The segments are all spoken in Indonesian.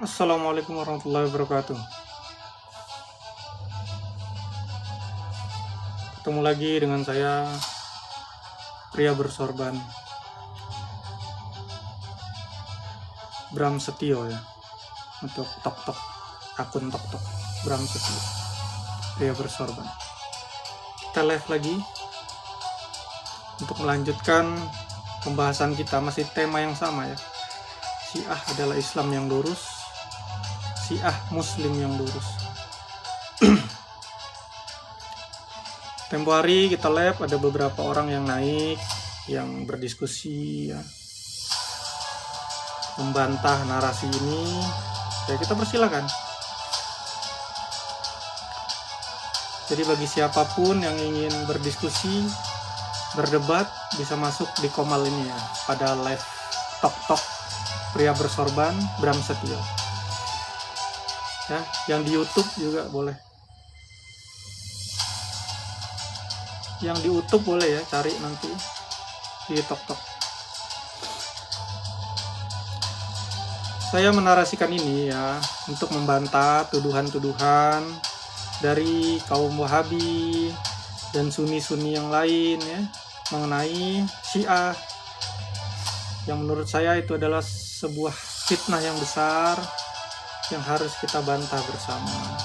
Assalamualaikum warahmatullahi wabarakatuh. Ketemu lagi dengan saya, pria bersorban, Bram Setio ya. Untuk tok-tok, akun tok-tok Bram Setio, pria bersorban. Kita live lagi untuk melanjutkan pembahasan kita, masih tema yang sama ya. Syiah adalah Islam yang lurus, Syiah Muslim yang lurus. Tempo hari kita live, ada beberapa orang yang naik, yang berdiskusi ya, membantah narasi ini. Ya, kita persilakan. Jadi bagi siapapun yang ingin berdiskusi, berdebat, bisa masuk di Komal ini ya, pada live tok-tok pria bersorban Bram Setio. Ya, yang di YouTube juga boleh. Yang di YouTube boleh ya, cari nanti di tok-tok. Saya menarasikan ini ya untuk membantah tuduhan-tuduhan dari kaum Wahabi dan Sunni-Sunni yang lain ya mengenai Syiah, yang menurut saya itu adalah sebuah fitnah yang besar yang harus kita bantah bersama.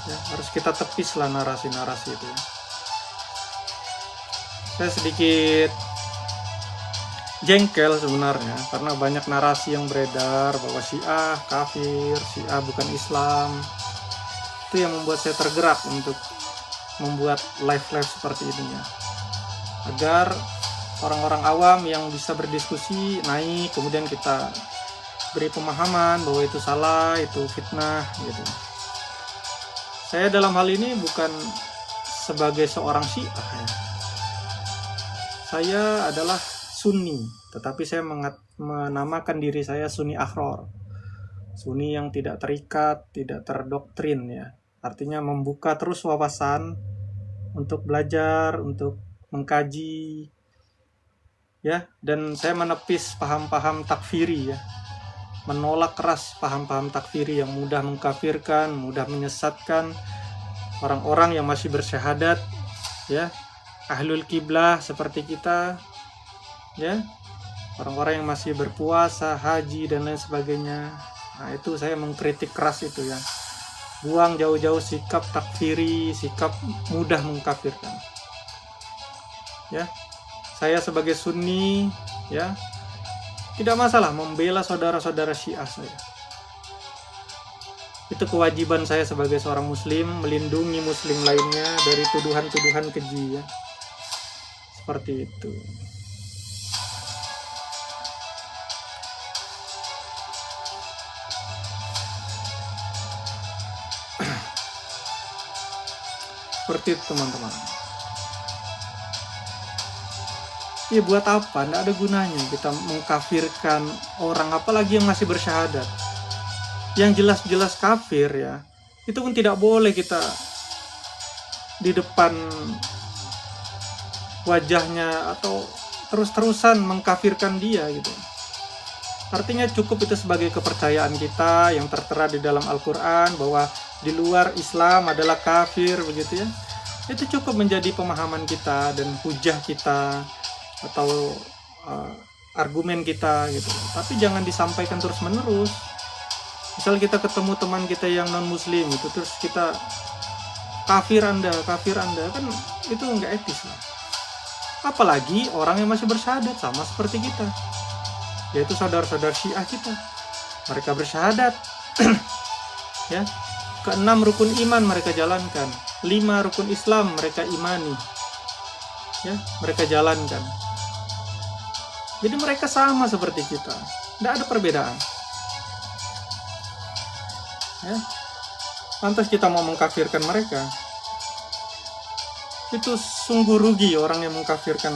Ya, harus kita tepislah narasi-narasi itu. Saya sedikit jengkel sebenarnya karena banyak narasi yang beredar bahwa Syiah kafir, Syiah bukan Islam. Itu yang membuat saya tergerak untuk membuat live-live seperti ini ya, agar orang-orang awam yang bisa berdiskusi naik, kemudian kita beri pemahaman bahwa itu salah, itu fitnah gitu. Saya dalam hal ini bukan sebagai seorang Syiah ya. Saya adalah Sunni, tetapi saya menamakan diri saya Sunni Akhror. Sunni yang tidak terikat, tidak terdoktrin ya. Artinya membuka terus wawasan untuk belajar, untuk mengkaji ya, dan saya menepis paham-paham takfiri ya. Menolak keras paham-paham takfiri yang mudah mengkafirkan, mudah menyesatkan orang-orang yang masih bersyahadat ya, ahlul kiblah seperti kita ya, orang-orang yang masih berpuasa, haji dan lain sebagainya. Nah, itu saya mengkritik keras itu ya. Buang jauh-jauh sikap takfiri, sikap mudah mengkafirkan. Ya. Saya sebagai Sunni ya, tidak masalah membela saudara-saudara Syiah saya. Itu kewajiban saya sebagai seorang muslim, melindungi muslim lainnya dari tuduhan-tuduhan keji ya. Seperti itu. Seperti itu teman-teman. Ya buat apa? Nggak ada gunanya kita mengkafirkan orang, apalagi yang masih bersyahadat. Yang jelas-jelas kafir ya, itu pun tidak boleh kita di depan wajahnya atau terus-terusan mengkafirkan dia gitu. Artinya cukup itu sebagai kepercayaan kita yang tertera di dalam Al-Quran bahwa di luar Islam adalah kafir begitu ya. Itu cukup menjadi pemahaman kita dan hujah kita atau argumen kita gitu. Tapi jangan disampaikan terus-menerus. Misal kita ketemu teman kita yang non-muslim itu, terus kita kafir anda, kan itu nggak etis lah. Apalagi orang yang masih bersyahadat sama seperti kita, yaitu saudara-saudara Syiah kita. Mereka bersyahadat ya, ke-6 rukun iman mereka jalankan, 5 rukun Islam mereka imani ya, mereka jalankan. Jadi mereka sama seperti kita, tidak ada perbedaan ya. Lantas kita mau mengkafirkan mereka, itu sungguh rugi orang yang mengkafirkan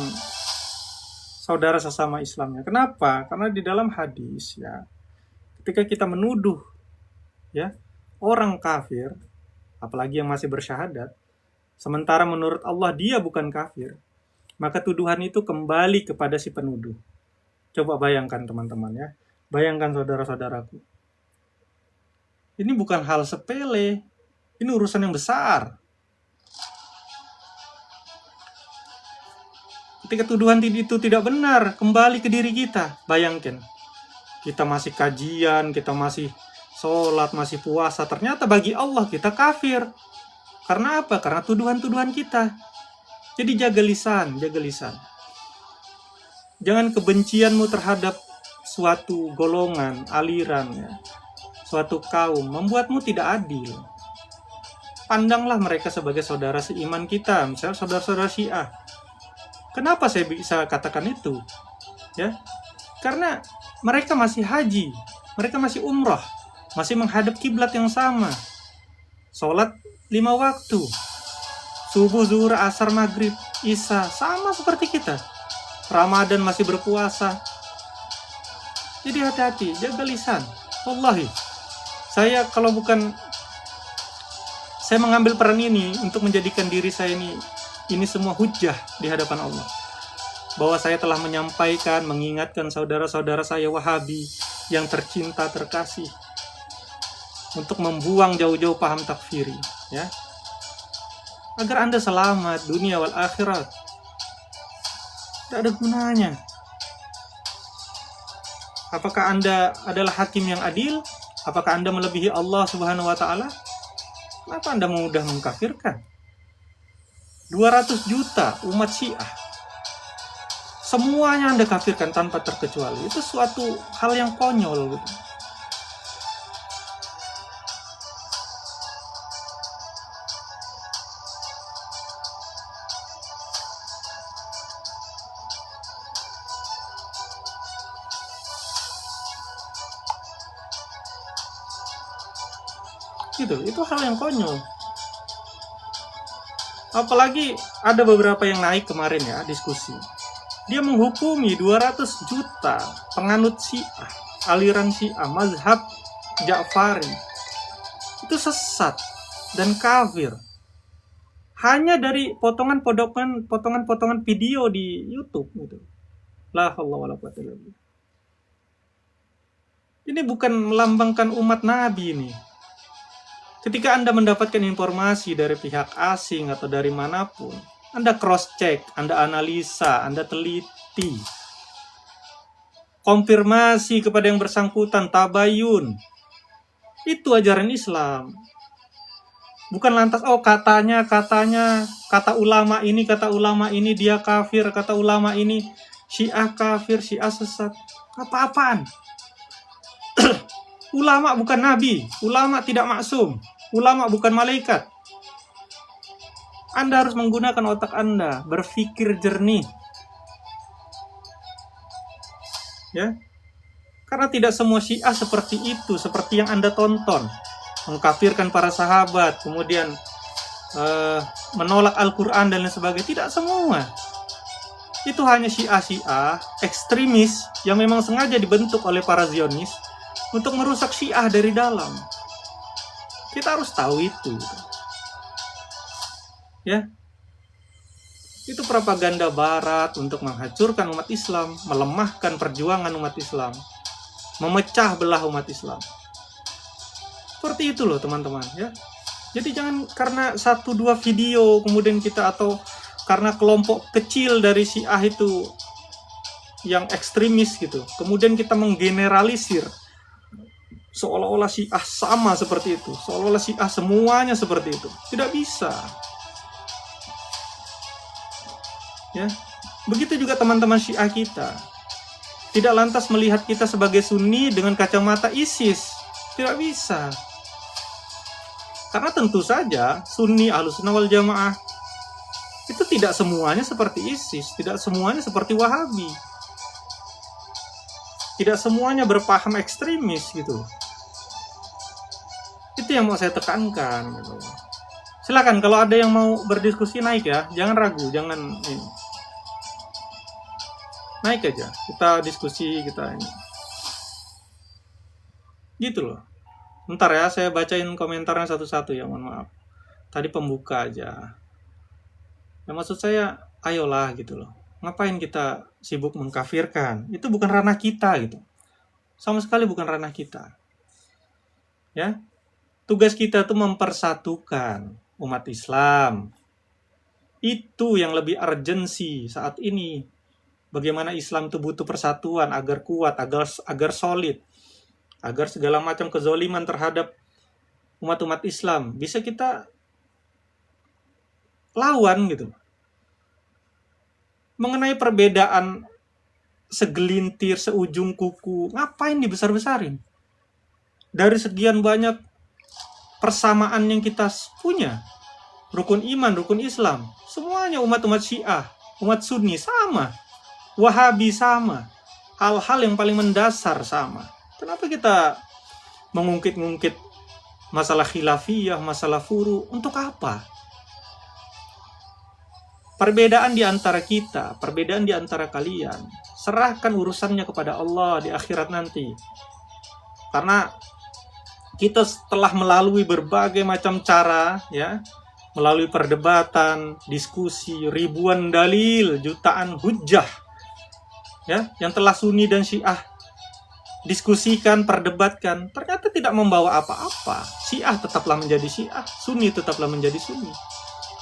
saudara sesama Islamnya. Kenapa? Karena di dalam hadis ya, ketika kita menuduh ya orang kafir, apalagi yang masih bersyahadat, sementara menurut Allah dia bukan kafir, maka tuduhan itu kembali kepada si penuduh. Coba bayangkan teman-teman ya, bayangkan saudara-saudaraku, Ini bukan hal sepele. Ini urusan yang besar. Ketika tuduhan itu tidak benar, kembali ke diri kita. Bayangkan, kita masih kajian, kita masih sholat, masih puasa. Ternyata bagi Allah kita kafir. Karena apa? Karena tuduhan-tuduhan kita. Jadi jaga lisan, jaga lisan. Jangan kebencianmu terhadap suatu golongan, aliran, ya, suatu kaum, membuatmu tidak adil. Pandanglah mereka sebagai saudara seiman kita, misalnya saudara-saudara Syiah. Kenapa saya bisa katakan itu? Ya, karena mereka masih haji, mereka masih umrah, masih menghadap kiblat yang sama, sholat 5 waktu, subuh, zuhur, asar, maghrib, isya, sama seperti kita. Ramadan masih berpuasa. Jadi hati-hati, jaga lisan. Wallahi, saya kalau bukan saya mengambil peran ini untuk menjadikan diri saya ini semua hujah di hadapan Allah. Bahwa saya telah menyampaikan, mengingatkan saudara-saudara saya Wahabi yang tercinta, terkasih, untuk membuang jauh-jauh paham takfiri, ya, agar Anda selamat dunia wal akhirat. Tidak ada gunanya. Apakah Anda adalah hakim yang adil? Apakah Anda melebihi Allah Subhanahu wa Ta'ala? Kenapa Anda mudah mengkafirkan 200 juta umat Syiah? Semuanya Anda kafirkan tanpa terkecuali. Itu suatu hal yang konyol gitu. Itu hal yang konyol. Apalagi ada beberapa yang naik kemarin ya, diskusi. Dia menghukumi 200 juta penganut Syiah, aliran Syiah, mazhab Ja'fari. Itu sesat dan kafir. Hanya dari potongan-potongan video di YouTube gitu. La haula wala quwwata illa billah. Ini bukan melambangkan umat Nabi ini. Ketika Anda mendapatkan informasi dari pihak asing atau dari manapun, Anda cross-check, Anda analisa, Anda teliti. Konfirmasi kepada yang bersangkutan, tabayun. Itu ajaran Islam. Bukan lantas, oh katanya, kata ulama ini dia kafir, kata ulama ini Syiah kafir, Syiah sesat. Apa-apaan? Ulama bukan nabi, ulama tidak maksum. Ulama bukan malaikat. Anda harus menggunakan otak Anda, berpikir jernih. Ya. Karena tidak semua Syiah seperti itu, seperti yang Anda tonton. Mengkafirkan para sahabat, kemudian menolak Al-Quran dan lain sebagainya. Tidak semua. Itu hanya Syiah ekstremis yang memang sengaja dibentuk oleh para Zionis untuk merusak Syiah dari dalam. Kita harus tahu itu. Ya. Itu propaganda barat untuk menghancurkan umat Islam, melemahkan perjuangan umat Islam, memecah belah umat Islam. Seperti itu loh teman-teman, ya. Jadi jangan karena 1-2 video kemudian kita, atau karena kelompok kecil dari Syiah itu yang ekstremis gitu, kemudian kita menggeneralisir seolah-olah Syiah sama seperti itu, seolah-olah Syiah semuanya seperti itu. Tidak bisa. Ya. Begitu juga teman-teman Syiah kita. Tidak lantas melihat kita sebagai Sunni dengan kacamata ISIS. Tidak bisa. Karena tentu saja Sunni Ahlussunnah wal Jamaah itu tidak semuanya seperti ISIS, tidak semuanya seperti Wahabi. Tidak semuanya berpaham ekstremis gitu. Itu yang mau saya tekankan gitu. Silakan kalau ada yang mau berdiskusi naik ya, jangan ragu, jangan ini. Naik aja, kita diskusi, kita ini. Gitu loh. Bentar ya, saya bacain komentarnya satu-satu ya, mohon maaf. Tadi pembuka aja. Ya maksud saya, ayolah gitu loh. Ngapain kita sibuk mengkafirkan? Itu bukan ranah kita gitu. Sama sekali bukan ranah kita. Ya. Tugas kita tuh mempersatukan umat Islam. Itu yang lebih urgensi saat ini. Bagaimana Islam itu butuh persatuan agar kuat, agar solid, agar segala macam kezoliman terhadap umat-umat Islam bisa kita lawan gitu. Mengenai perbedaan segelintir, seujung kuku, ngapain dibesar-besarin? Dari sekian banyak persamaan yang kita punya, rukun iman, rukun Islam, semuanya umat-umat Syiah, umat Sunni sama, Wahabi sama, hal-hal yang paling mendasar sama. Kenapa kita mengungkit-ungkit masalah khilafiyah, masalah furu? Untuk apa? Perbedaan di antara kita, perbedaan di antara kalian, serahkan urusannya kepada Allah di akhirat nanti. Karena kita setelah melalui berbagai macam cara, ya, melalui perdebatan, diskusi, ribuan dalil, jutaan hujjah, ya, yang telah Sunni dan Syiah diskusikan, perdebatkan, ternyata tidak membawa apa-apa. Syiah tetaplah menjadi Syiah, Sunni tetaplah menjadi Sunni.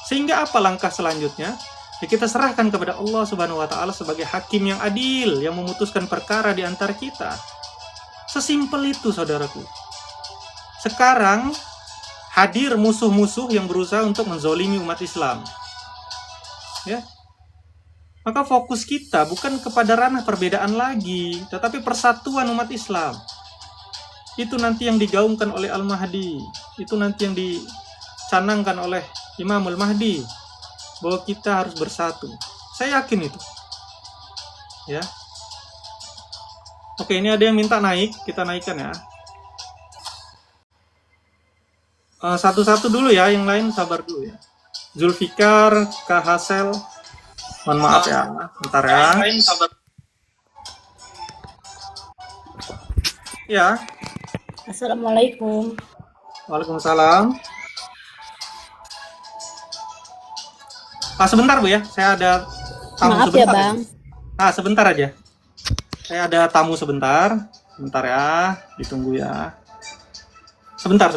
Sehingga apa langkah selanjutnya? Ya, kita serahkan kepada Allah Subhanahu wa taala sebagai hakim yang adil, yang memutuskan perkara di antara kita. Sesimpel itu, saudaraku. Sekarang hadir musuh-musuh yang berusaha untuk menzolimi umat Islam. Ya. Maka fokus kita bukan kepada ranah perbedaan lagi, tetapi persatuan umat Islam. Itu nanti yang digaungkan oleh Al-Mahdi. Itu nanti yang dicanangkan oleh Imamul Mahdi, bahwa kita harus bersatu. Saya yakin itu. Ya. Oke, ini ada yang minta naik, kita naikkan ya. Satu-satu dulu ya, yang lain sabar dulu ya. Zulfikar, Kak Hasel, mohon maaf ya, bentar ya. Ya. Assalamualaikum. Waalaikumsalam. Sebentar Bu ya, saya ada tamu Maaf sebentar. ya Bang. Sebentar aja. Saya ada tamu sebentar. Bentar ya, ditunggu ya. Sebentar.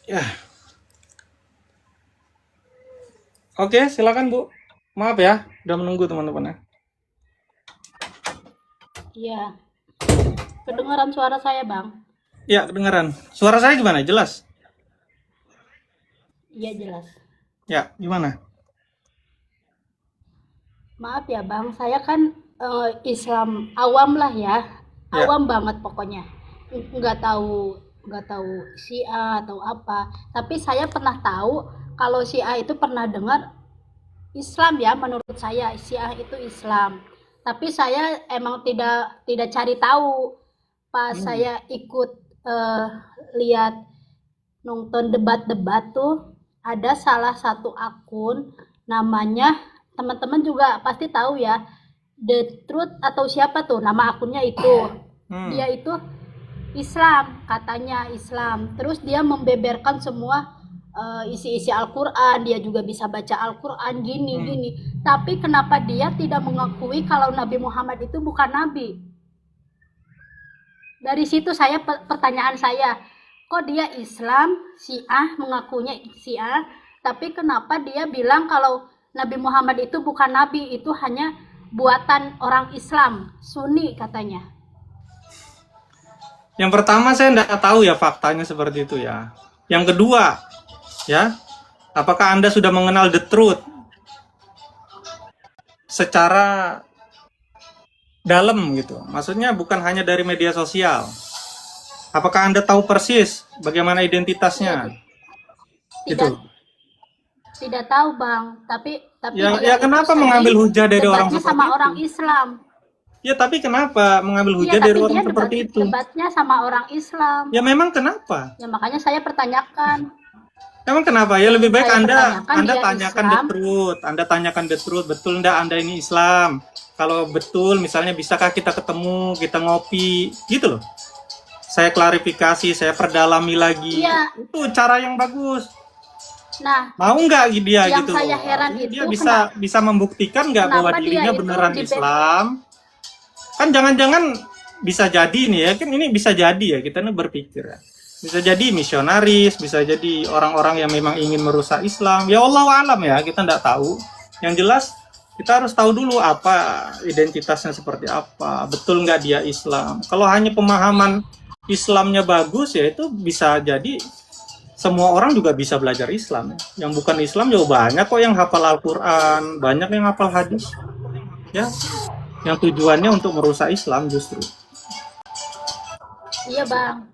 Ya. Oke, silakan Bu. Maaf ya, udah menunggu teman-teman ya. Iya. Kedengaran suara saya Bang? Iya, kedengaran. Suara saya gimana? Jelas? Iya jelas. Ya, gimana? Maaf ya Bang, saya kan Islam awam lah ya. Ya. Awam banget pokoknya. Nggak tahu Syiah atau apa. Tapi saya pernah tahu kalau Syiah itu pernah dengar Islam ya, menurut saya Syiah itu Islam. Tapi saya emang tidak cari tahu. Pas saya ikut lihat nonton debat-debat tuh, ada salah satu akun namanya, teman-teman juga pasti tahu ya, The Truth atau siapa tuh nama akunnya itu. Dia itu Islam, katanya Islam. Terus dia membeberkan semua isi-isi Al-Quran. Dia juga bisa baca Al-Quran gini. Tapi kenapa dia tidak mengakui kalau Nabi Muhammad itu bukan Nabi? Dari situ saya pertanyaan saya, kok dia Islam, Syiah, mengakunya Syiah, tapi kenapa dia bilang kalau Nabi Muhammad itu bukan Nabi, itu hanya buatan orang Islam, Sunni katanya. Yang pertama saya tidak tahu ya faktanya seperti itu ya. Yang kedua, ya, apakah Anda sudah mengenal The Truth secara dalam gitu? Maksudnya bukan hanya dari media sosial. Apakah Anda tahu persis bagaimana identitasnya? Tidak tahu Bang, tapi ya kenapa mengambil hujah dari orang seperti sama orang Islam? Ya tapi kenapa mengambil hujah dari orang seperti itu? Debatnya sama orang Islam. Ya memang kenapa? Ya makanya saya pertanyakan. Emang kenapa? Ya lebih baik Anda tanyakan The Truth. Anda tanyakan The Truth, betul enggak Anda ini Islam? Kalau betul, misalnya bisakah kita ketemu, kita ngopi, gitu loh. Saya klarifikasi, saya perdalami lagi. Ya. Itu cara yang bagus. Nah, mau nggak dia yang gitu? Saya heran dia itu bisa membuktikan nggak bahwa dirinya beneran Islam? Kan jangan-jangan bisa jadi nih ya, kan ini bisa jadi ya, kita nih berpikir ya. Bisa jadi misionaris, bisa jadi orang-orang yang memang ingin merusak Islam. Ya Allah alam ya, kita nggak tahu. Yang jelas kita harus tahu dulu apa identitasnya seperti apa, betul nggak dia Islam. Kalau hanya pemahaman Islamnya bagus ya itu bisa jadi semua orang juga bisa belajar Islam. Yang bukan Islam juga banyak kok yang hafal Al-Quran, banyak yang hafal hadis. Ya, yang tujuannya untuk merusak Islam justru. Iya Bang.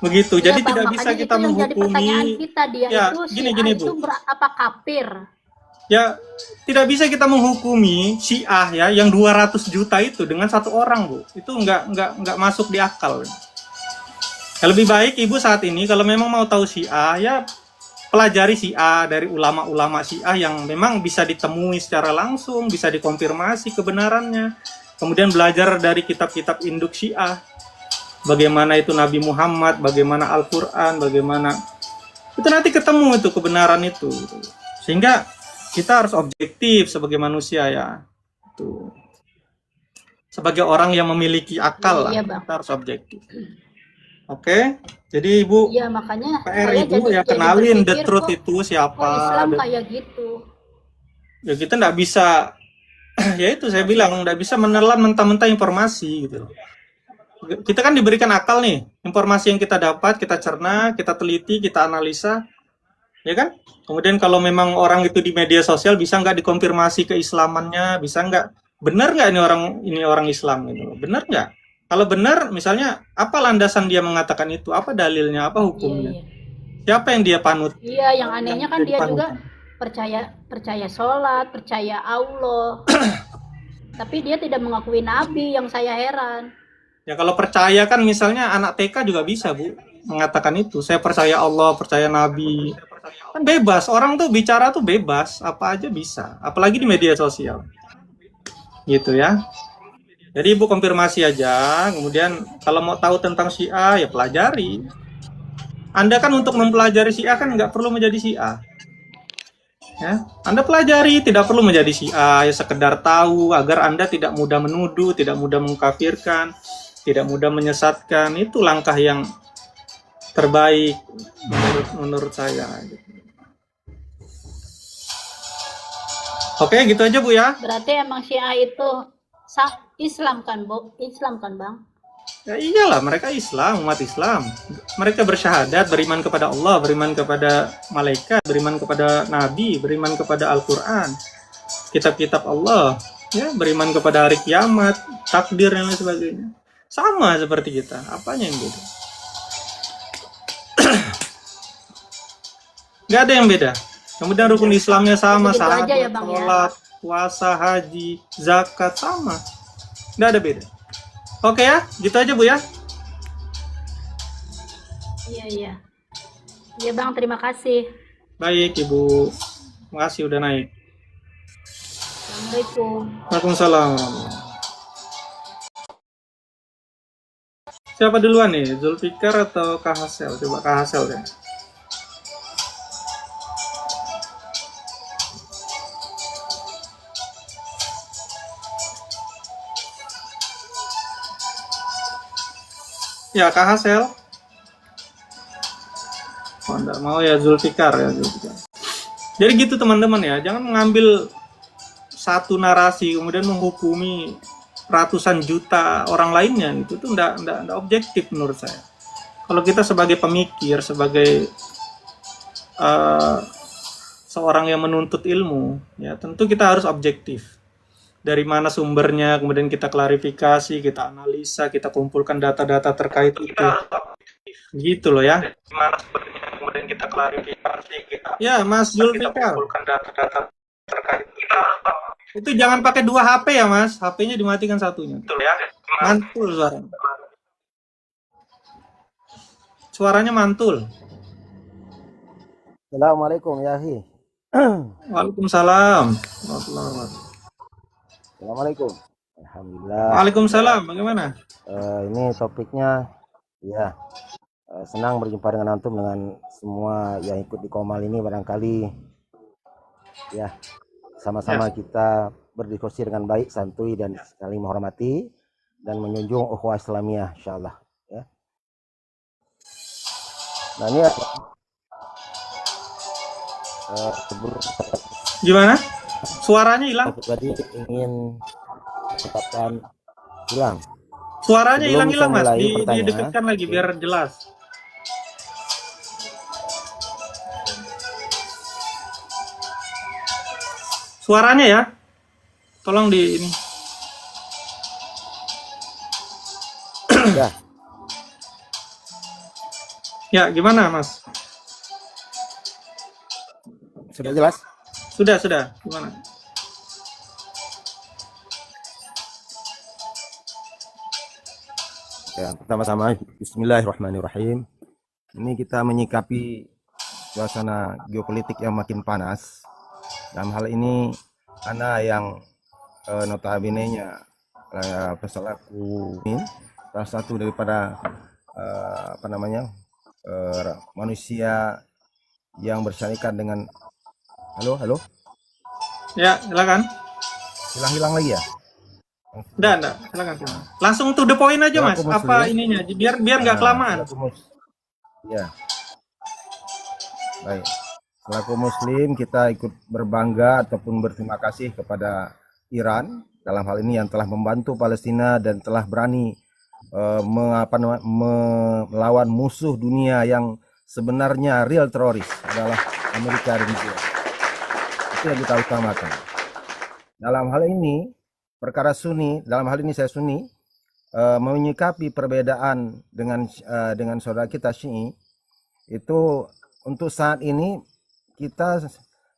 Begitu, iya, jadi Bang, tidak bisa kita menghukumi. Kita, dia ya, itu gini Bu. Itu apa kafir? Ya, tidak bisa kita menghukumi Syiah ya yang 200 juta itu dengan satu orang Bu. Itu nggak masuk di akal. Ya, lebih baik Ibu saat ini kalau memang mau tahu Syiah ya pelajari Syiah dari ulama-ulama Syiah yang memang bisa ditemui secara langsung, bisa dikonfirmasi kebenarannya. Kemudian belajar dari kitab-kitab induk Syiah. Bagaimana itu Nabi Muhammad, bagaimana Al-Quran, bagaimana itu nanti ketemu itu kebenaran itu. Sehingga kita harus objektif sebagai manusia ya. Tuh. Sebagai orang yang memiliki akal lah, kita harus objektif. Oke, jadi Ibu, ya, makanya PR Ibu ya kenalin The Truth itu siapa. Islam kayak gitu. Ya kita nggak bisa, ya itu saya bilang nggak bisa menelan mentah-mentah informasi gitu. Kita kan diberikan akal nih, informasi yang kita dapat, kita cerna, kita teliti, kita analisa, ya kan? Kemudian kalau memang orang itu di media sosial bisa nggak dikonfirmasi keislamannya, bisa nggak, benar nggak ini orang Islam gitu, benar nggak? Kalau benar, misalnya apa landasan dia mengatakan itu? Apa dalilnya? Apa hukumnya? Siapa yang dia panut? Iya, yang anehnya kan dia juga percaya sholat, percaya Allah. Tapi dia tidak mengakui Nabi, yang saya heran. Ya kalau percaya kan misalnya anak TK juga bisa Bu mengatakan itu. Saya percaya Allah, percaya Nabi. Kan bebas, orang tuh bicara tuh bebas, apa aja bisa. Apalagi di media sosial. Gitu ya. Jadi Ibu konfirmasi aja, kemudian kalau mau tahu tentang Syiah ya pelajari. Anda kan untuk mempelajari Syiah kan nggak perlu menjadi Syiah. Ya, Anda pelajari, tidak perlu menjadi Syiah, ya sekedar tahu agar Anda tidak mudah menuduh, tidak mudah mengkafirkan, tidak mudah menyesatkan. Itu langkah yang terbaik menurut saya. Oke, gitu aja Bu ya. Berarti emang Syiah itu Islam kan, Bu? Islam kan, Bang? Ya iyalah, mereka Islam, umat Islam. Mereka bersyahadat, beriman kepada Allah, beriman kepada malaikat, beriman kepada Nabi, beriman kepada Al-Quran, kitab-kitab Allah, ya, beriman kepada hari kiamat, takdir dan lain sebagainya. Sama seperti kita, apanya yang beda? Nggak ada yang beda. Kemudian rukun Islamnya sama, sahabat, sholat, puasa, haji, zakat sama. Nggak ada beda. Oke ya, gitu aja Bu ya. Iya, iya. Iya Bang, terima kasih. Baik Ibu, makasih udah naik. Assalamualaikum. Waalaikumsalam. Siapa duluan nih, Zulfikar atau Kak Hasel? Coba Kak Hasel deh. Ya Kak Hasel. Oh, enggak mau ya Zulfikar ya Zulfikar. Jadi gitu teman-teman ya, jangan mengambil satu narasi kemudian menghukumi ratusan juta orang lainnya, itu tuh enggak objektif menurut saya. Kalau kita sebagai pemikir, sebagai seorang yang menuntut ilmu, ya tentu kita harus objektif. Dari mana sumbernya, kemudian kita klarifikasi, kita analisa, kita kumpulkan data-data terkait itu. Gitu loh ya. Dari mana sumbernya, kemudian kita klarifikasi, kita ya Mas Zulfikar. Kumpulkan data-data terkait kita. Itu jangan pakai 2 HP ya Mas, HP-nya dimatikan satunya. Betul ya. Mantul suaranya. Suaranya mantul. Assalamualaikum ya Hi. Waalaikumsalam. Assalamualaikum. Alhamdulillah. Waalaikumsalam. Bagaimana? Ini topiknya ya senang berjumpa dengan antum, dengan semua yang ikut di Komal ini. Barangkali ya sama-sama kita berdiskusi dengan baik, santuy dan saling menghormati dan menjunjung ukhuwah Islamiyah insyaallah ya. Nah ini Gimana? Suaranya hilang. tadi ingin ucapkan hilang. Suaranya Sebelum hilang Mas. saya mulai bertanya, Didekatkan lagi biar jelas. Suaranya ya. Tolong di ini. Ya. Ya, gimana Mas? Sudah jelas? Sudah. Gimana? Ya, pertama-tama bismillahirrahmanirrahim. Ini kita menyikapi suasana geopolitik yang makin panas. Dalam hal ini ana yang notabene-nya peselaku ini salah satu daripada manusia yang bersyarikat dengan halo. Ya, silakan. Hilang lagi ya? Enggak, silakan. Langsung to the point aja Mas. Apa ininya? Biar nggak kelamaan. Ya. Baik. Selaku muslim kita ikut berbangga ataupun berterima kasih kepada Iran dalam hal ini yang telah membantu Palestina dan telah berani melawan musuh dunia yang sebenarnya real teroris adalah Amerika dan Israel. Itu yang kita utamakan. Dalam hal ini perkara Sunni, dalam hal ini saya Sunni, menyikapi perbedaan dengan saudara kita Syi'i, itu untuk saat ini kita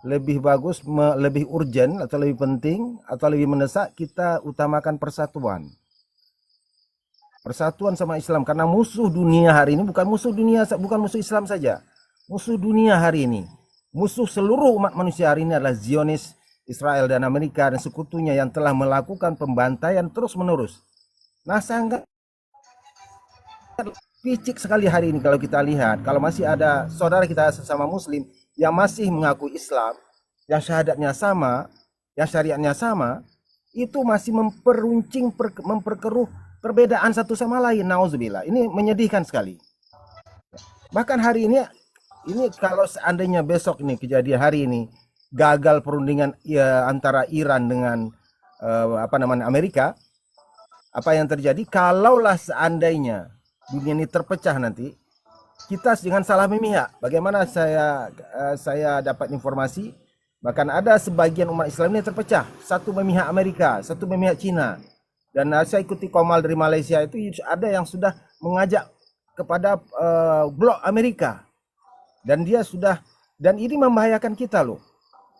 lebih bagus, lebih urgent atau lebih penting atau lebih mendesak kita utamakan persatuan sama Islam, karena musuh dunia hari ini bukan musuh Islam saja, musuh dunia hari ini, musuh seluruh umat manusia hari ini adalah Zionis, Israel dan Amerika dan sekutunya yang telah melakukan pembantaian terus menerus. Nah, sangat picik sekali hari ini kalau kita lihat, kalau masih ada saudara kita sesama muslim yang masih mengaku Islam, yang syahadatnya sama, yang syariatnya sama, itu masih memperkeruh perbedaan satu sama lain. Nauzubillah. Ini menyedihkan sekali. Bahkan hari ini kalau seandainya besok ini kejadian hari ini gagal perundingan antara Iran dengan Amerika, apa yang terjadi kalaulah seandainya dunia ini terpecah nanti, kita dengan salah memihak. Bagaimana saya dapat informasi, bahkan ada sebagian umat Islam ini terpecah, satu memihak Amerika, satu memihak Cina. Dan saya ikuti Komal dari Malaysia, itu ada yang sudah mengajak kepada blok Amerika, dan ini membahayakan kita loh.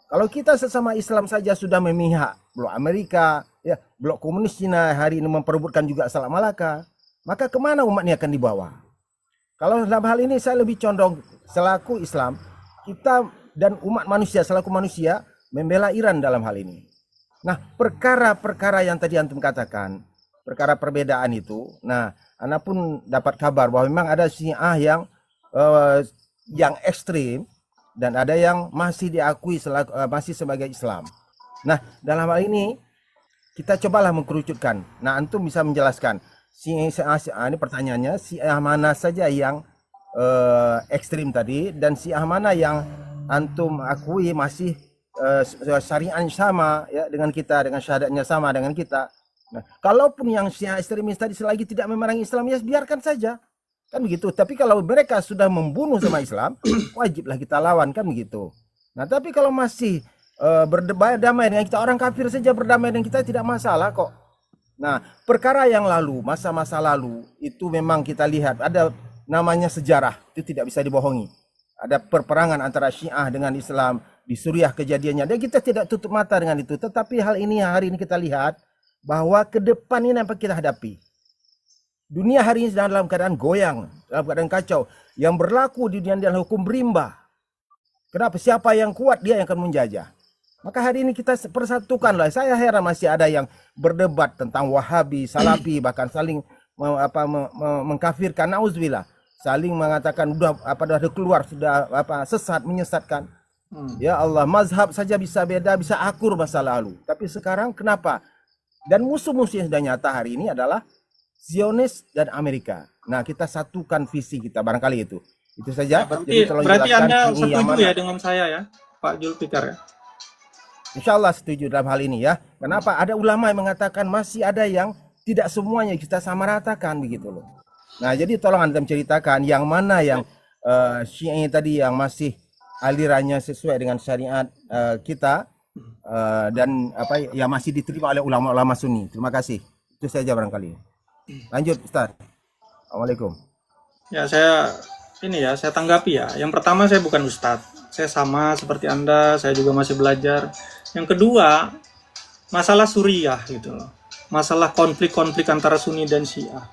Kalau kita sesama Islam saja sudah memihak blok Amerika, ya blok komunis Cina hari ini memperebutkan juga Selat Malaka, maka kemana umat ini akan dibawa? Kalau dalam hal ini saya lebih condong selaku Islam, kita dan umat manusia selaku manusia membela Iran dalam hal ini. Nah, perkara-perkara yang tadi antum katakan, perkara perbedaan itu, nah, ana pun dapat kabar bahwa memang ada Syiah yang ekstrim dan ada yang masih diakui masih sebagai Islam. Nah, dalam hal ini kita cobalah mengkerucutkan. Nah, antum bisa menjelaskan ini pertanyaannya, Syiah mana saja yang ekstrim tadi dan Syiah mana yang antum akui masih syariatnya sama ya dengan kita, dengan syahadatnya sama dengan kita. Nah, kalaupun yang Syiah ekstremis tadi selagi tidak memerangi Islam ya biarkan saja. Kan begitu. Tapi kalau mereka sudah membunuh sama Islam, wajiblah kita lawan kan begitu. Nah, tapi kalau masih berdamai dengan kita, orang kafir saja berdamai dengan kita tidak masalah kok. Nah, perkara yang lalu, masa-masa lalu itu memang kita lihat ada namanya sejarah, itu tidak bisa dibohongi. Ada perperangan antara Syiah dengan Islam di Suriah kejadiannya. Dan kita tidak tutup mata dengan itu. Tetapi hal ini hari ini kita lihat bahwa ke depan ini apa kita hadapi. Dunia hari ini sedang dalam keadaan goyang, dalam keadaan kacau. Yang berlaku di dunia adalah hukum rimba. Kenapa? Siapa yang kuat dia yang akan menjajah. Maka hari ini kita persatukanlah. Saya heran masih ada yang berdebat tentang Wahabi, Salafi, bahkan saling mengkafirkan, nauzubillah. Saling mengatakan sudah keluar, sudah sesat, menyesatkan. Ya Allah, mazhab saja bisa beda, bisa akur masa lalu. Tapi sekarang kenapa? Dan musuh-musuh yang sudah nyata hari ini adalah Zionis dan Amerika. Nah, kita satukan visi kita barangkali itu. Itu saja. Berarti Anda setuju ya dengan saya ya, Pak Julfikar ya? Insya Allah setuju dalam hal ini ya. Kenapa? Ada ulama yang mengatakan masih ada yang tidak semuanya kita sama ratakan begitu loh. Nah, jadi tolong Anda menceritakan yang mana yang Syiah tadi yang masih alirannya sesuai dengan syariat kita dan yang masih diterima oleh ulama-ulama Sunni. Terima kasih. Itu saja barangkali. Lanjut Ustaz. Assalamualaikum. Ya, saya tanggapi ya. Yang pertama, saya bukan Ustadz. Saya sama seperti Anda, saya juga masih belajar. Yang kedua, masalah Suriah gitu loh. Masalah konflik-konflik antara Sunni dan Syiah.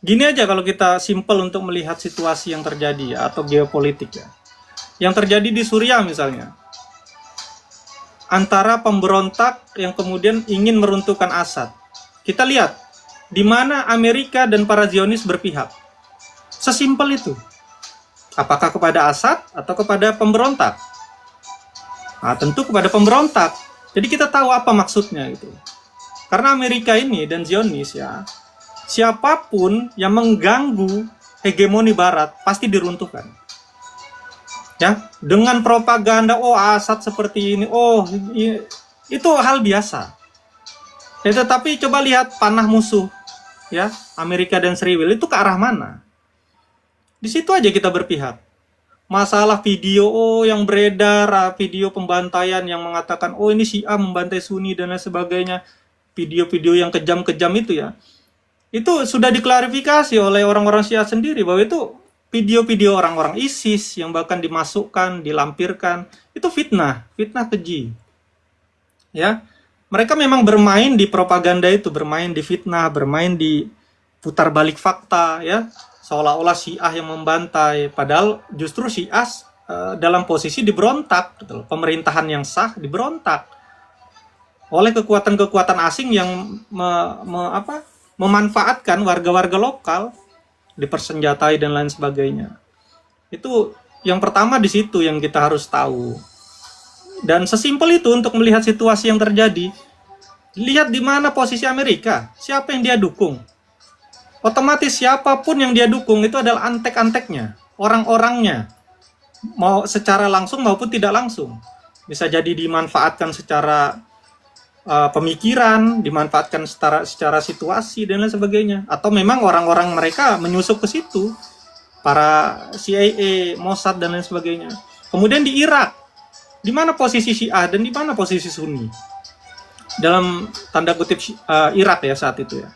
Gini aja kalau kita simpel untuk melihat situasi yang terjadi ya, atau geopolitik ya. Yang terjadi di Suriah misalnya. Antara pemberontak yang kemudian ingin meruntuhkan Assad. Kita lihat, di mana Amerika dan para Zionis berpihak. Sesimpel itu. Apakah kepada Assad atau kepada pemberontak? Nah, tentu kepada pemberontak. Jadi kita tahu apa maksudnya gitu. Karena Amerika ini dan Zionis ya, siapapun yang mengganggu hegemoni Barat pasti diruntuhkan. Ya, dengan propaganda, oh Assad seperti ini, oh itu hal biasa. Ya, tetapi coba lihat panah musuh, ya Amerika dan Seriwil itu ke arah mana? Di situ aja kita berpihak. Masalah video yang beredar, video pembantaian yang mengatakan oh ini Syiah membantai Sunni dan lain sebagainya, video-video yang kejam-kejam itu ya, itu sudah diklarifikasi oleh orang-orang Syiah sendiri bahwa itu video-video orang-orang ISIS yang bahkan dimasukkan, dilampirkan, itu fitnah keji. Ya, mereka memang bermain di propaganda itu, bermain di fitnah, bermain di putar balik fakta, ya, seolah-olah Syiah yang membantai, padahal justru Syiah dalam posisi diberontak, gitu loh. Pemerintahan yang sah diberontak oleh kekuatan-kekuatan asing yang memanfaatkan warga-warga lokal, dipersenjatai dan lain sebagainya. Itu yang pertama di situ yang kita harus tahu. Dan sesimpel itu untuk melihat situasi yang terjadi. Lihat di mana posisi Amerika, siapa yang dia dukung. Otomatis siapapun yang dia dukung itu adalah antek-anteknya, orang-orangnya, mau secara langsung maupun tidak langsung. Bisa jadi dimanfaatkan secara pemikiran, dimanfaatkan secara situasi dan lain sebagainya. Atau memang orang-orang mereka menyusup ke situ, para CIA, Mossad dan lain sebagainya. Kemudian di Irak, di mana posisi Syiah dan di mana posisi Sunni? Dalam tanda kutip Irak ya saat itu ya.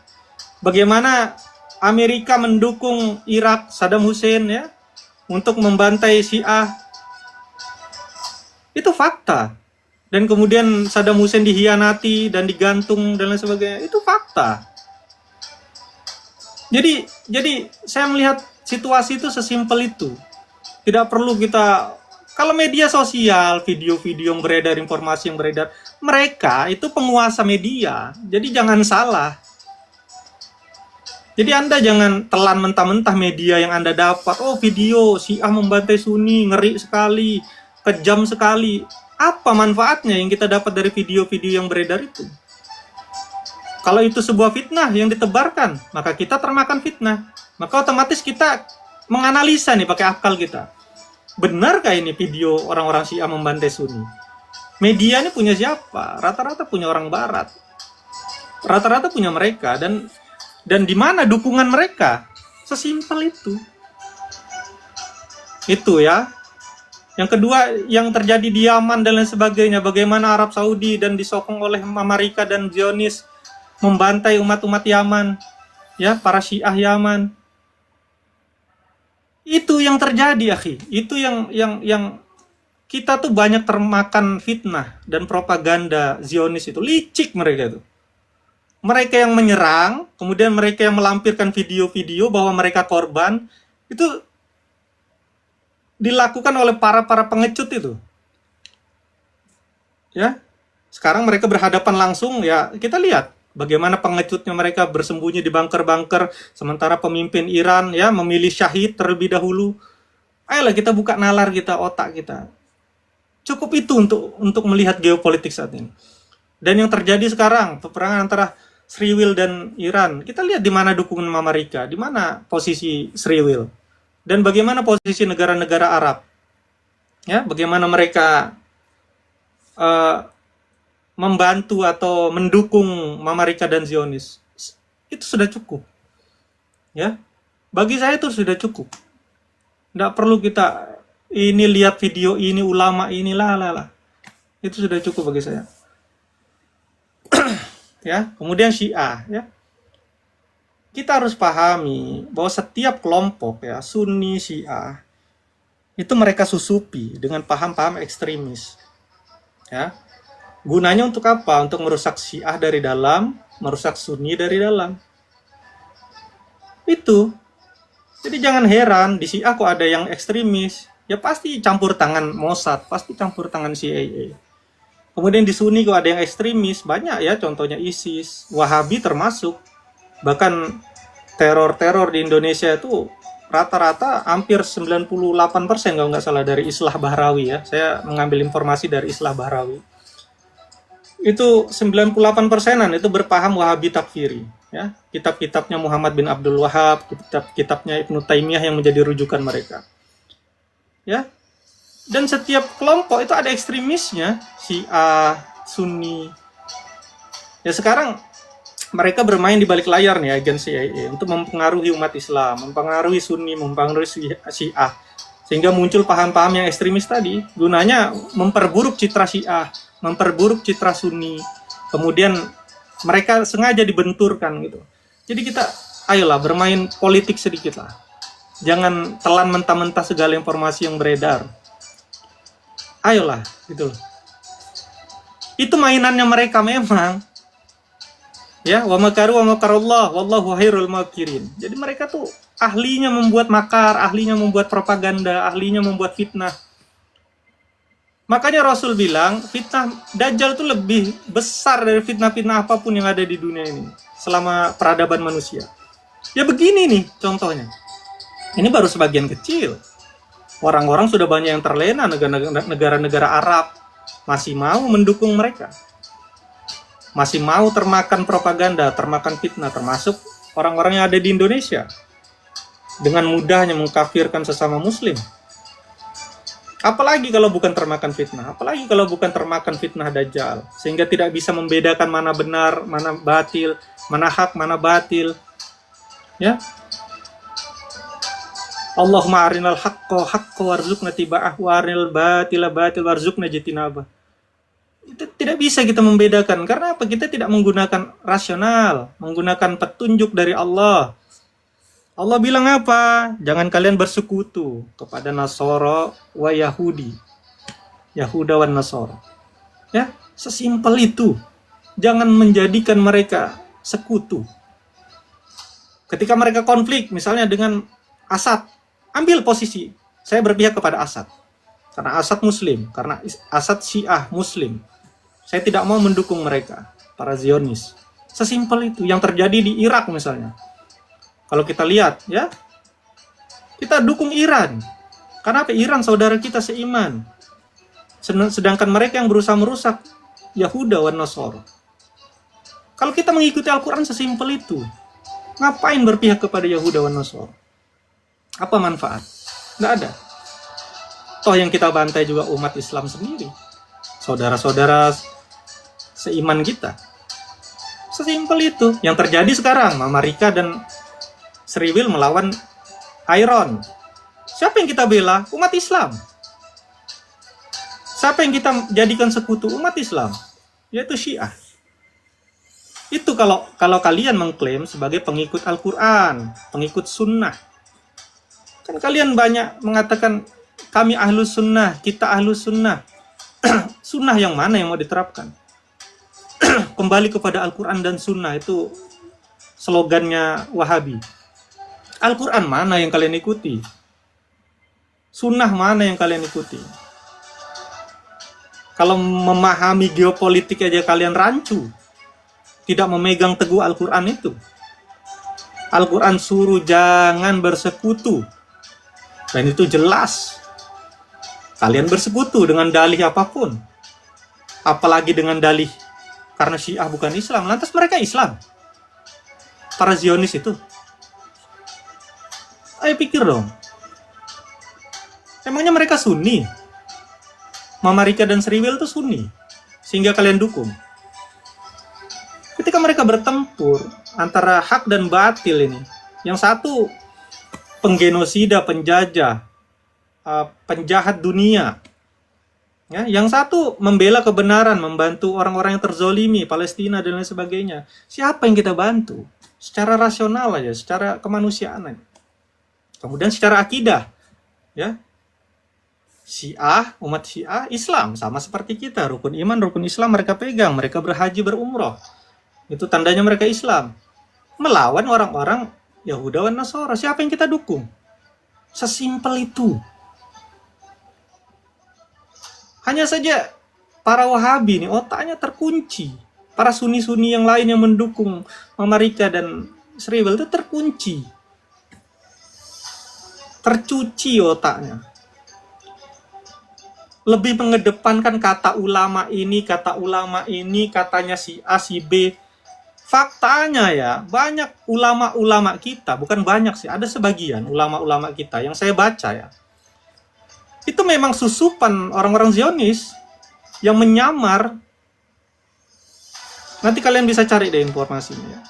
Bagaimana Amerika mendukung Irak, Saddam Hussein ya, untuk membantai Syiah. Itu fakta. dan kemudian Saddam Hussein dihianati dan digantung dan lain sebagainya. Itu fakta. Jadi saya melihat situasi itu sesimpel itu. Tidak perlu kita, kalau media sosial, video-video yang beredar, informasi yang beredar, mereka itu penguasa media. Jadi jangan salah. Jadi Anda jangan telan mentah-mentah media yang Anda dapat. Oh, video Syiah membantai Sunni, ngeri sekali, kejam sekali. Apa manfaatnya yang kita dapat dari video-video yang beredar itu? Kalau itu sebuah fitnah yang ditebarkan, maka kita termakan fitnah. Maka otomatis kita menganalisa nih pakai akal kita. Benarkah ini video orang-orang Syiah membantai Sunni? Media ini punya siapa? Rata-rata punya orang Barat. Rata-rata punya mereka. Dan di mana dukungan mereka? Sesimpel itu. Itu ya. Yang kedua, yang terjadi di Yaman dan lain sebagainya, bagaimana Arab Saudi dan disokong oleh Amerika dan Zionis membantai umat-umat Yaman, ya, para Syiah Yaman. Itu yang terjadi, akhi. Itu yang kita tuh banyak termakan fitnah dan propaganda Zionis itu. Licik mereka itu. Mereka yang menyerang, kemudian mereka yang melampirkan video-video bahwa mereka korban, itu dilakukan oleh para pengecut itu. Ya. Sekarang mereka berhadapan langsung, ya, kita lihat bagaimana pengecutnya mereka bersembunyi di bunker-bunker, sementara pemimpin Iran ya memilih syahid terlebih dahulu. Ayolah kita buka nalar kita, otak kita. Cukup itu untuk melihat geopolitik saat ini. Dan yang terjadi sekarang, peperangan antara Sriwil dan Iran, kita lihat di mana dukungan Amerika, di mana posisi Sriwil. Dan bagaimana posisi negara-negara Arab, ya, bagaimana mereka membantu atau mendukung Amerika dan Zionis, itu sudah cukup, ya. Bagi saya itu sudah cukup. Tidak perlu kita ini lihat video ini ulama ini lah. Itu sudah cukup bagi saya. Ya, kemudian Syiah, ya. Kita harus pahami bahwa setiap kelompok ya Sunni Syiah itu mereka susupi dengan paham-paham ekstremis. Ya. Gunanya untuk apa? Untuk merusak Syiah dari dalam, merusak Sunni dari dalam. Itu. Jadi jangan heran di Syiah kok ada yang ekstremis. Ya pasti campur tangan Mossad, pasti campur tangan CIA. Kemudian di Sunni kok ada yang ekstremis, banyak ya, contohnya ISIS, Wahabi termasuk. Bahkan teror-teror di Indonesia itu rata-rata hampir 98% kalau nggak salah dari Islah Bahrawi ya. Saya mengambil informasi dari Islah Bahrawi. Itu 98%-an itu berpaham Wahabi takfiri ya. Kitab-kitabnya Muhammad bin Abdul Wahab, kitab-kitabnya Ibnu Taimiyah yang menjadi rujukan mereka. Ya. Dan setiap kelompok itu ada ekstremisnya, Syiah, Sunni. Ya sekarang mereka bermain di balik layar nih agen CIA untuk mempengaruhi umat Islam, mempengaruhi Sunni, mempengaruhi Syiah, sehingga muncul paham-paham yang ekstremis tadi. Gunanya memperburuk citra Syiah, memperburuk citra Sunni, kemudian mereka sengaja dibenturkan gitu. Jadi kita ayolah bermain politik sedikit lah, jangan telan mentah-mentah segala informasi yang beredar. Ayolah gitu. Itu mainannya mereka memang. Ya, wa makaru wa makarullah wallahu khairul makirin. Jadi mereka tuh ahlinya membuat makar, ahlinya membuat propaganda, ahlinya membuat fitnah. Makanya Rasul bilang, fitnah Dajjal itu lebih besar dari fitnah-fitnah apapun yang ada di dunia ini selama peradaban manusia. Ya begini nih contohnya. Ini baru sebagian kecil. Orang-orang sudah banyak yang terlena, negara-negara Arab masih mau mendukung mereka. Masih mau termakan propaganda, termakan fitnah, termasuk orang-orang yang ada di Indonesia. Dengan mudahnya mengkafirkan sesama muslim. Apalagi kalau bukan termakan fitnah, apalagi kalau bukan termakan fitnah Dajjal. Sehingga tidak bisa membedakan mana benar, mana batil, mana hak, mana batil. Ya. Allahumma arinal haqqa warzuqna tiba'ah wa arinal batila warzuqna jitinabah. Itu tidak bisa kita membedakan. Karena apa? Kita tidak menggunakan rasional, menggunakan petunjuk dari Allah. Allah bilang apa? Jangan kalian bersekutu kepada Nasara wa Yahudi. Yahuda wa Nasara. Ya, sesimpel itu. Jangan menjadikan mereka sekutu. Ketika mereka konflik, misalnya dengan Assad, ambil posisi. Saya berpihak kepada Assad. Karena Assad Muslim, karena Assad Syiah Muslim. Saya tidak mau mendukung mereka, para Zionis. Sesimpel itu. Yang terjadi di Irak misalnya. Kalau kita lihat, ya, kita dukung Iran. Karena apa? Iran saudara kita seiman. Sedangkan mereka yang berusaha merusak Yahuda wan Nasara. Kalau kita mengikuti Al-Quran sesimpel itu, ngapain berpihak kepada Yahuda wan Nasara? Apa manfaat? Nggak ada. Toh yang kita bantai juga umat Islam sendiri. Saudara-saudara seiman kita. Sesimpel itu. Yang terjadi sekarang, Mama Rika dan Sriwil melawan Iron. Siapa yang kita bela? Umat Islam. Siapa yang kita jadikan sekutu? Umat Islam. Yaitu Syiah. Itu kalau kalian mengklaim sebagai pengikut Al-Quran, pengikut sunnah. Kan kalian banyak mengatakan, kami ahlus sunnah, kita ahlus sunnah. Sunnah yang mana yang mau diterapkan? Kembali kepada Al-Quran dan sunnah, itu slogannya Wahabi. Al-Quran mana yang kalian ikuti? Sunnah mana yang kalian ikuti? Kalau memahami geopolitik aja kalian rancu. Tidak memegang teguh Al-Quran itu. Al-Quran suruh jangan bersekutu. Dan itu jelas. Kalian bersekutu dengan dalih apapun. Apalagi dengan dalih karena Syiah bukan Islam. Lantas mereka Islam. Para Zionis itu. Ayo pikir dong. Emangnya mereka Sunni? Mama Rika dan Sriwil itu Sunni. Sehingga kalian dukung. Ketika mereka bertempur antara hak dan batil ini, yang satu penggenosida, penjajah, penjahat dunia, ya, yang satu membela kebenaran, membantu orang-orang yang terzolimi, Palestina dan lain sebagainya. Siapa yang kita bantu? Secara rasional aja, secara kemanusiaan aja. Kemudian secara akidah, ya, Syiah, umat Syiah, Islam sama seperti kita, rukun iman, rukun Islam mereka pegang, mereka berhaji, berumroh. Itu tandanya mereka Islam. Melawan orang-orang Yahuda wan Nasara. Siapa yang kita dukung? Sesimpel itu. Hanya saja para Wahabi ini otaknya terkunci. Para Sunni-Sunni yang lain yang mendukung Mama Rika dan Sriwil itu terkunci. Tercuci otaknya. Lebih mengedepankan kata ulama ini, katanya si A, si B. Faktanya ya, banyak ulama-ulama kita, bukan banyak sih, ada sebagian ulama-ulama kita yang saya baca ya. Itu memang susupan orang-orang Zionis yang menyamar. Nanti kalian bisa cari deh informasinya ya.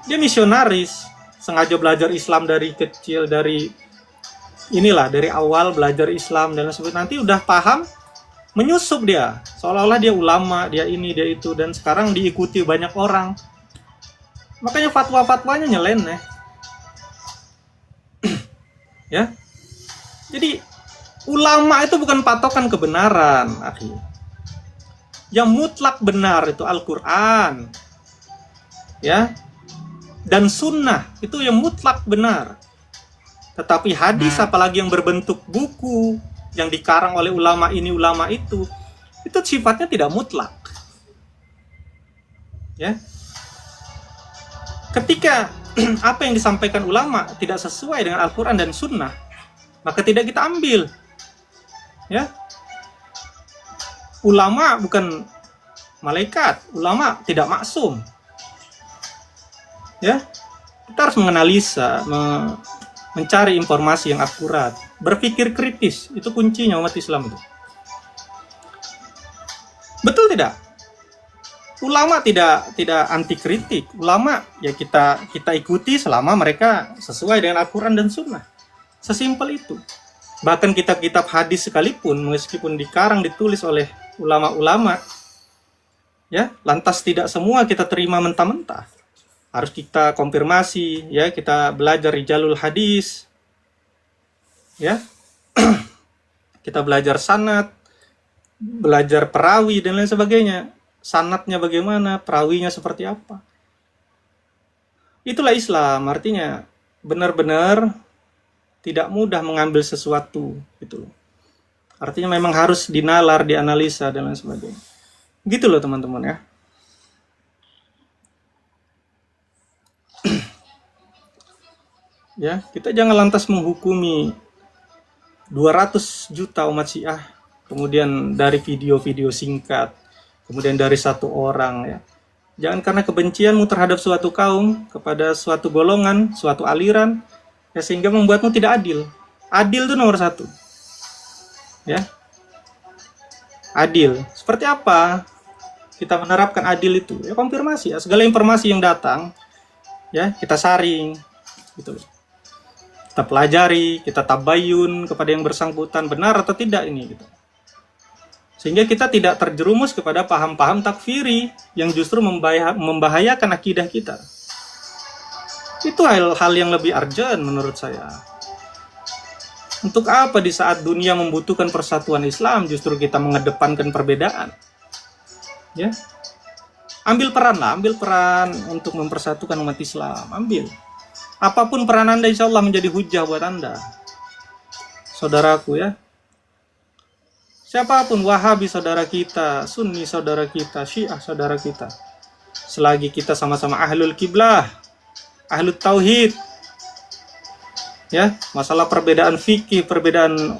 Dia misionaris, sengaja belajar Islam dari kecil, dari awal belajar Islam dan sebagainya. Nanti udah paham, menyusup dia, seolah-olah dia ulama, dia ini, dia itu, dan sekarang diikuti banyak orang. Makanya fatwa-fatwanya nyeleneh. Ya. Jadi ulama itu bukan patokan kebenaran, akhi. Yang mutlak benar itu Al-Quran. Ya. Dan sunnah itu yang mutlak benar. Tetapi hadis apalagi yang berbentuk buku, yang dikarang oleh ulama ini, ulama itu sifatnya tidak mutlak. Ya. Ketika apa yang disampaikan ulama tidak sesuai dengan Al-Quran dan Sunnah, maka tidak kita ambil. Ya. Ulama bukan malaikat, ulama tidak maksum. Ya. Kita harus menganalisa, mencari informasi yang akurat, berpikir kritis, itu kuncinya umat Islam itu. Betul tidak? Ulama tidak anti kritik. Ulama ya kita ikuti selama mereka sesuai dengan Al-Quran dan Sunnah. Sesimpel itu. Bahkan kitab-kitab hadis sekalipun, meskipun dikarang ditulis oleh ulama-ulama, ya, lantas tidak semua kita terima mentah-mentah. Harus kita konfirmasi, ya, kita belajar rijalul hadis, ya, kita belajar sanad, belajar perawi dan lain sebagainya. Sanatnya bagaimana, perawinya seperti apa. Itulah Islam, artinya benar-benar tidak mudah mengambil sesuatu gitu. Artinya memang harus dinalar, dianalisa dan lain sebagainya. Gitu loh teman-teman ya. Ya, kita jangan lantas menghukumi 200 juta umat Syiah kemudian dari video-video singkat, kemudian dari satu orang ya. Jangan karena kebencianmu terhadap suatu kaum, kepada suatu golongan, suatu aliran, ya sehingga membuatmu tidak adil. Adil itu nomor satu. Ya. Adil. Seperti apa kita menerapkan adil itu? Ya konfirmasi ya, segala informasi yang datang ya, kita saring gitu loh. Kita pelajari, kita tabayun kepada yang bersangkutan benar atau tidak ini gitu. Sehingga kita tidak terjerumus kepada paham-paham takfiri yang justru membahayakan akidah kita. Itu hal-hal yang lebih urgent menurut saya. Untuk apa di saat dunia membutuhkan persatuan Islam justru kita mengedepankan perbedaan? Ya. Ambil peran untuk mempersatukan umat Islam, ambil. Apapun peran Anda insya Allah menjadi hujah buat Anda. Saudaraku ya. Siapapun, Wahabi saudara kita, Sunni saudara kita, Syiah saudara kita. Selagi kita sama-sama ahlul kiblah, ahlul tauhid. Ya, masalah perbedaan fikih, perbedaan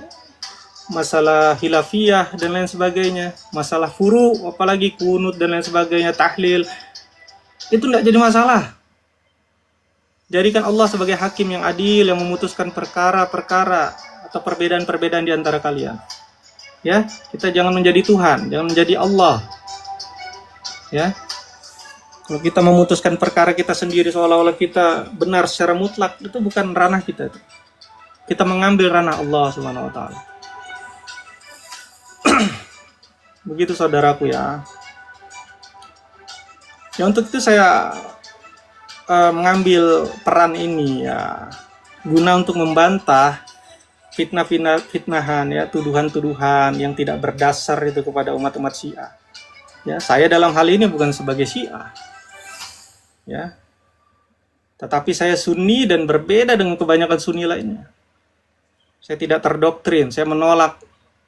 masalah khilafiyah dan lain sebagainya, masalah furu, apalagi kunut dan lain sebagainya, tahlil. Itu tidak jadi masalah. Jadikan Allah sebagai hakim yang adil yang memutuskan perkara-perkara atau perbedaan-perbedaan di antara kalian. Ya, kita jangan menjadi Tuhan, jangan menjadi Allah. Ya. Kalau kita memutuskan perkara kita sendiri seolah-olah kita benar secara mutlak, itu bukan ranah kita itu. Kita mengambil ranah Allah Subhanahu wa taala. Begitu saudaraku ya. Ya untuk itu saya mengambil peran ini ya guna untuk membantah fitnahan ya, tuduhan-tuduhan yang tidak berdasar itu kepada umat-umat Syiah. Ya, saya dalam hal ini bukan sebagai Syiah. Ya. Tetapi saya Sunni dan berbeda dengan kebanyakan Sunni lainnya. Saya tidak terdoktrin, saya menolak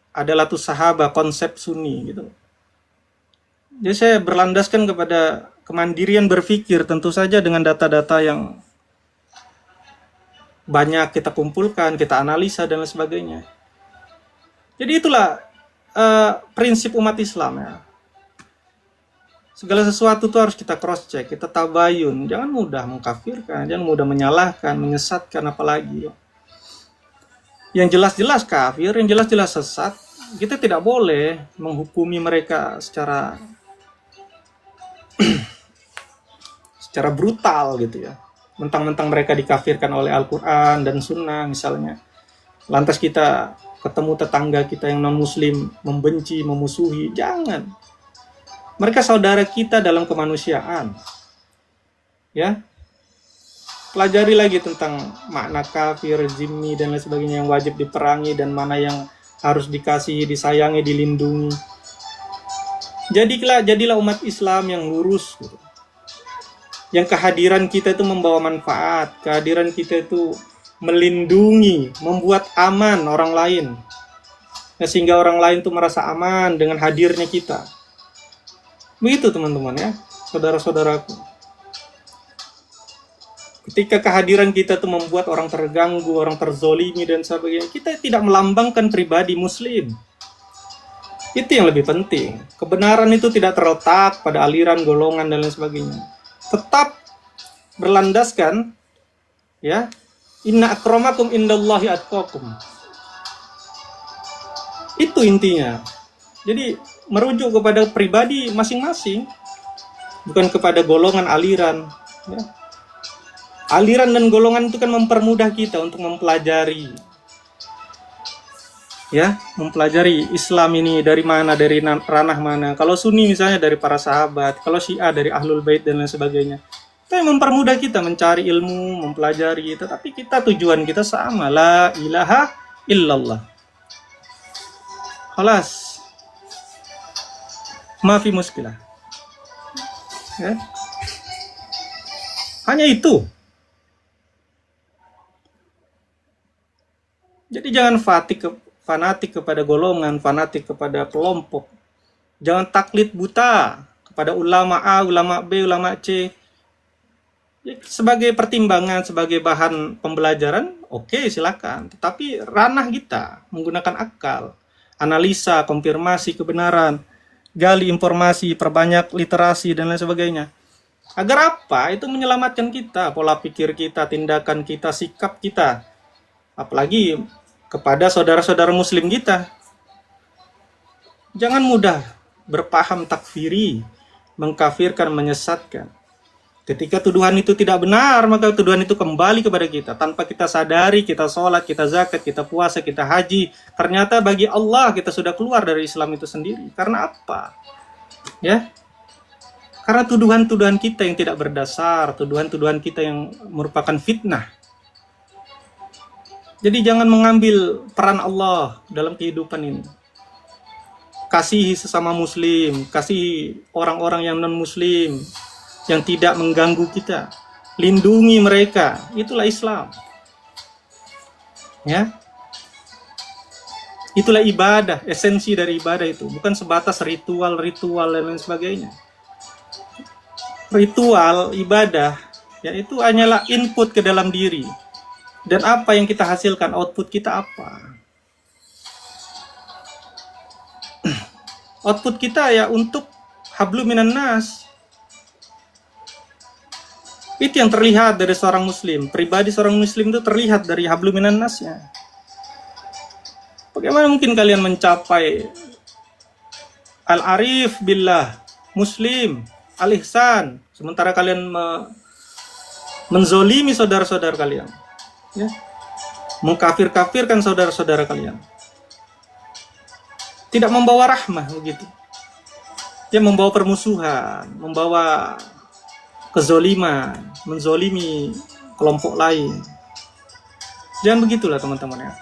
adalah sahabah konsep Sunni gitu. Jadi saya berlandaskan kepada kemandirian berpikir, tentu saja dengan data-data yang banyak kita kumpulkan, kita analisa dan lain sebagainya. Jadi itulah prinsip umat Islam ya. Segala sesuatu itu harus kita cross check, kita tabayun, jangan mudah mengkafirkan, jangan mudah menyalahkan, menyesatkan apalagi. Yang jelas-jelas kafir, yang jelas-jelas sesat, kita tidak boleh menghukumi mereka secara brutal gitu ya. Mentang-mentang mereka dikafirkan oleh Al-Quran dan Sunnah misalnya. Lantas kita ketemu tetangga kita yang non-muslim membenci, memusuhi. Jangan. Mereka saudara kita dalam kemanusiaan. Ya. Pelajari lagi tentang makna kafir, zimmi dan lain sebagainya yang wajib diperangi dan mana yang harus dikasihi, disayangi, dilindungi. Jadilah umat Islam yang lurus gitu. Yang kehadiran kita itu membawa manfaat, kehadiran kita itu melindungi, membuat aman orang lain. Ya, sehingga orang lain itu merasa aman dengan hadirnya kita. Begitu teman-teman ya, saudara-saudaraku. Ketika kehadiran kita itu membuat orang terganggu, orang terzolimi dan sebagainya, kita tidak melambangkan pribadi muslim. Itu yang lebih penting. Kebenaran itu tidak terletak pada aliran, golongan dan lain sebagainya. Tetap berlandaskan ya, inna akramakum indallahi atqakum. Itu intinya. Jadi merujuk kepada pribadi masing-masing, bukan kepada golongan, aliran ya. Aliran dan golongan itu kan mempermudah kita untuk mempelajari ya, mempelajari Islam ini dari mana, dari ranah mana. Kalau Sunni misalnya dari para sahabat, kalau Syiah dari Ahlul Bait dan lain sebagainya. Itu yang mempermudah kita mencari ilmu, mempelajari. Tetapi kita tujuan kita sama, la ilaha illallah. Khalas. Mafi muskilah. Ya. Hanya itu. Jadi jangan fanatik kepada golongan, fanatik kepada kelompok. Jangan taklid buta kepada ulama A, ulama B, ulama C. Ya, sebagai pertimbangan, sebagai bahan pembelajaran, oke, silakan. Tetapi ranah kita menggunakan akal, analisa, konfirmasi kebenaran, gali informasi, perbanyak literasi dan lain sebagainya. Agar apa? Itu menyelamatkan kita, pola pikir kita, tindakan kita, sikap kita. Apalagi kepada saudara-saudara muslim kita. Jangan mudah berpaham takfiri, mengkafirkan, menyesatkan. Ketika tuduhan itu tidak benar, maka tuduhan itu kembali kepada kita. Tanpa kita sadari, kita sholat, kita zakat, kita puasa, kita haji. Ternyata bagi Allah kita sudah keluar dari Islam itu sendiri. Karena apa? Ya, karena tuduhan-tuduhan kita yang tidak berdasar, tuduhan-tuduhan kita yang merupakan fitnah. Jadi jangan mengambil peran Allah dalam kehidupan ini. Kasihi sesama muslim, kasihi orang-orang yang non-muslim, yang tidak mengganggu kita. Lindungi mereka, itulah Islam. Ya. Itulah ibadah, esensi dari ibadah itu. Bukan sebatas ritual-ritual dan lain sebagainya. Ritual ibadah ya itu hanyalah input ke dalam diri, dan apa yang kita hasilkan, output kita apa? Output kita ya untuk hablum minan nas. Itu yang terlihat dari seorang muslim. Pribadi seorang muslim itu terlihat dari hablum minan nasnya. Bagaimana mungkin kalian mencapai al-arif billah, muslim, al-ihsan, sementara kalian menzolimi saudara-saudara kalian, ya? Mengkafir-kafirkan saudara-saudara kalian, tidak membawa rahmah begitu, ya, membawa permusuhan, membawa kezoliman, menzolimi kelompok lain. Jangan begitulah teman-teman ya.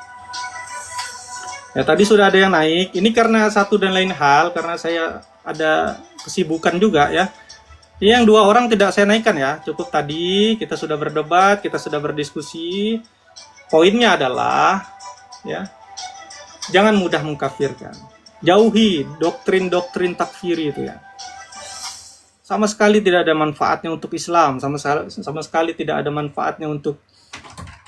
Ya tadi sudah ada yang naik, ini karena satu dan lain hal, karena saya ada kesibukan juga ya. Yang dua orang tidak saya naikkan ya, cukup tadi kita sudah berdebat, kita sudah berdiskusi. Poinnya adalah ya, jangan mudah mengkafirkan. Jauhi doktrin-doktrin takfiri itu ya. Sama sekali tidak ada manfaatnya untuk Islam, sama sekali tidak ada manfaatnya untuk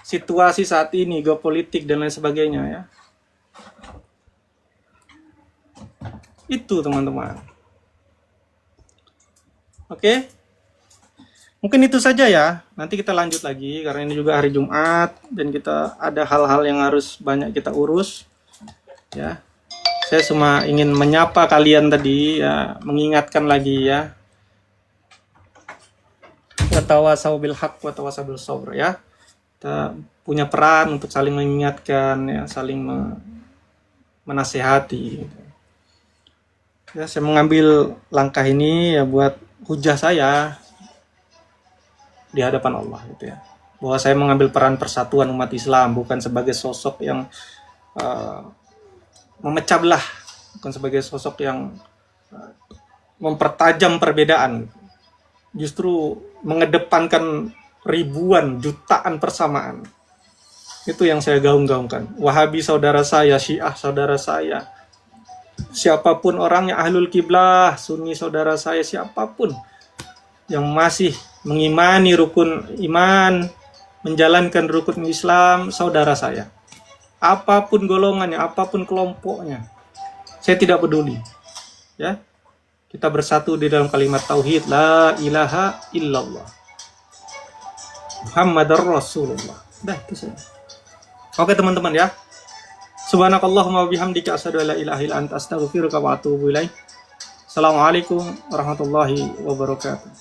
situasi saat ini, geopolitik dan lain sebagainya ya. Itu teman-teman. Oke. Mungkin itu saja ya. Nanti kita lanjut lagi karena ini juga hari Jumat dan kita ada hal-hal yang harus banyak kita urus. Ya. Saya cuma ingin menyapa kalian tadi ya, mengingatkan lagi ya. Watawasau bil haq watawasau bil sabr ya. Kita punya peran untuk saling mengingatkan ya, saling menasehati. Ya, saya mengambil langkah ini ya buat hujah saya di hadapan Allah gitu ya. Bahwa saya mengambil peran persatuan umat Islam, bukan sebagai sosok yang memecah belah, bukan sebagai sosok yang mempertajam perbedaan. Justru mengedepankan ribuan, jutaan persamaan. Itu yang saya gaung-gaungkan. Wahabi saudara saya, Syiah saudara saya, siapapun orangnya, ahlul kiblah, Sunni saudara saya, siapapun yang masih mengimani rukun iman, menjalankan rukun Islam, saudara saya. Apapun golongannya, apapun kelompoknya, saya tidak peduli. Ya, kita bersatu di dalam kalimat tauhid, la ilaha illallah, Muhammadar Rasulullah. Dah itu saja. Oke teman-teman ya. Subhanakallahumma wabihamdika asyhadu an la ilaha illa anta astaghfiruka wa atubu ilaik. Assalamualaikum warahmatullahi wabarakatuh.